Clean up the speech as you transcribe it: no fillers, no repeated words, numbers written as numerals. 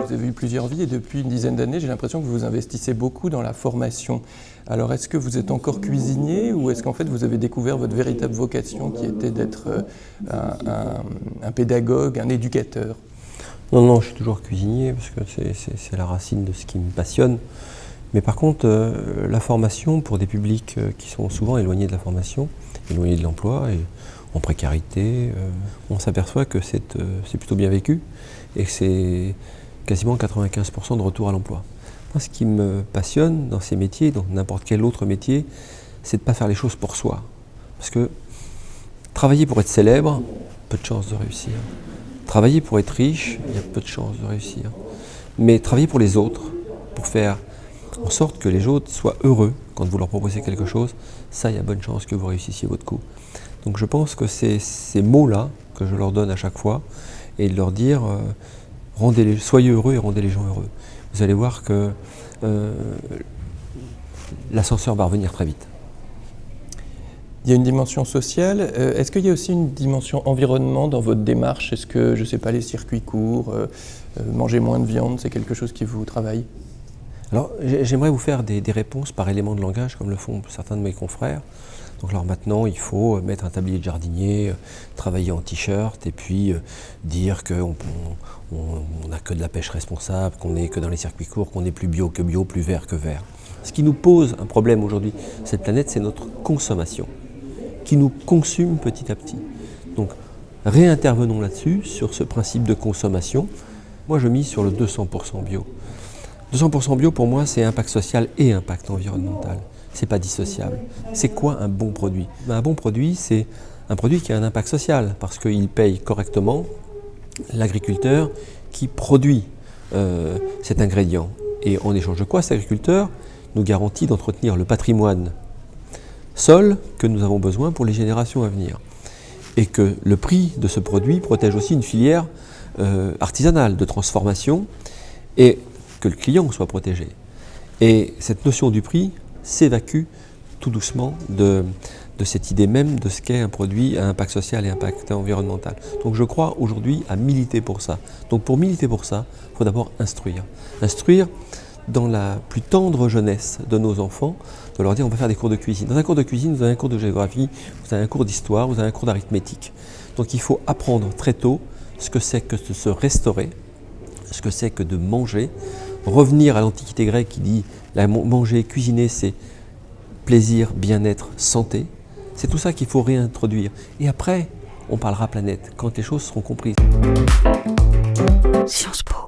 Vous avez eu plusieurs vies et depuis une dizaine d'années, j'ai l'impression que vous investissez beaucoup dans la formation. Alors est-ce que vous êtes encore cuisinier ou est-ce qu'en fait vous avez découvert votre véritable vocation qui était d'être un pédagogue, un éducateur? Non, je suis toujours cuisinier parce que c'est la racine de ce qui me passionne. Mais par contre, la formation pour des publics qui sont souvent éloignés de la formation, éloignés de l'emploi et en précarité, on s'aperçoit que c'est plutôt bien vécu et que c'est quasiment 95% de retour à l'emploi. Moi, ce qui me passionne dans ces métiers, dans n'importe quel autre métier, c'est de ne pas faire les choses pour soi. Parce que travailler pour être célèbre, peu de chances de réussir. Travailler pour être riche, il y a peu de chances de réussir. Mais travailler pour les autres, pour faire en sorte que les autres soient heureux quand vous leur proposez quelque chose, ça, il y a bonne chance que vous réussissiez votre coup. Donc je pense que c'est ces mots-là que je leur donne à chaque fois et de leur dire soyez heureux et rendez les gens heureux. Vous allez voir que l'ascenseur va revenir très vite. Il y a une dimension sociale. Est-ce qu'il y a aussi une dimension environnement dans votre démarche? Est-ce que, je ne sais pas, les circuits courts, manger moins de viande, c'est quelque chose qui vous travaille? Alors, j'aimerais vous faire des réponses par éléments de langage, comme le font certains de mes confrères. Donc alors maintenant, il faut mettre un tablier de jardinier, travailler en t-shirt et puis dire qu'on n'a que de la pêche responsable, qu'on n'est que dans les circuits courts, qu'on est plus bio que bio, plus vert que vert. Ce qui nous pose un problème aujourd'hui, cette planète, c'est notre consommation, qui nous consume petit à petit. Donc réintervenons là-dessus, sur ce principe de consommation. Moi, je mise sur le 200% bio. 200% bio, pour moi, c'est impact social et impact environnemental. C'est pas dissociable. C'est quoi un bon produit? Un bon produit, c'est un produit qui a un impact social, parce qu'il paye correctement l'agriculteur qui produit cet ingrédient. Et en échange de quoi, cet agriculteur nous garantit d'entretenir le patrimoine sol que nous avons besoin pour les générations à venir. Et que le prix de ce produit protège aussi une filière artisanale de transformation et que le client soit protégé. Et cette notion du prix s'évacue tout doucement de cette idée même de ce qu'est un produit à impact social et impact environnemental. Donc je crois aujourd'hui à militer pour ça. Donc pour militer pour ça, il faut d'abord instruire. Instruire dans la plus tendre jeunesse de nos enfants, de leur dire on va faire des cours de cuisine. Dans un cours de cuisine, vous avez un cours de géographie, vous avez un cours d'histoire, vous avez un cours d'arithmétique. Donc il faut apprendre très tôt ce que c'est que de se restaurer, ce que c'est que de manger, revenir à l'Antiquité grecque qui dit manger, cuisiner, c'est plaisir, bien-être, santé. C'est tout ça qu'il faut réintroduire. Et après, on parlera planète, quand les choses seront comprises. Sciences Po.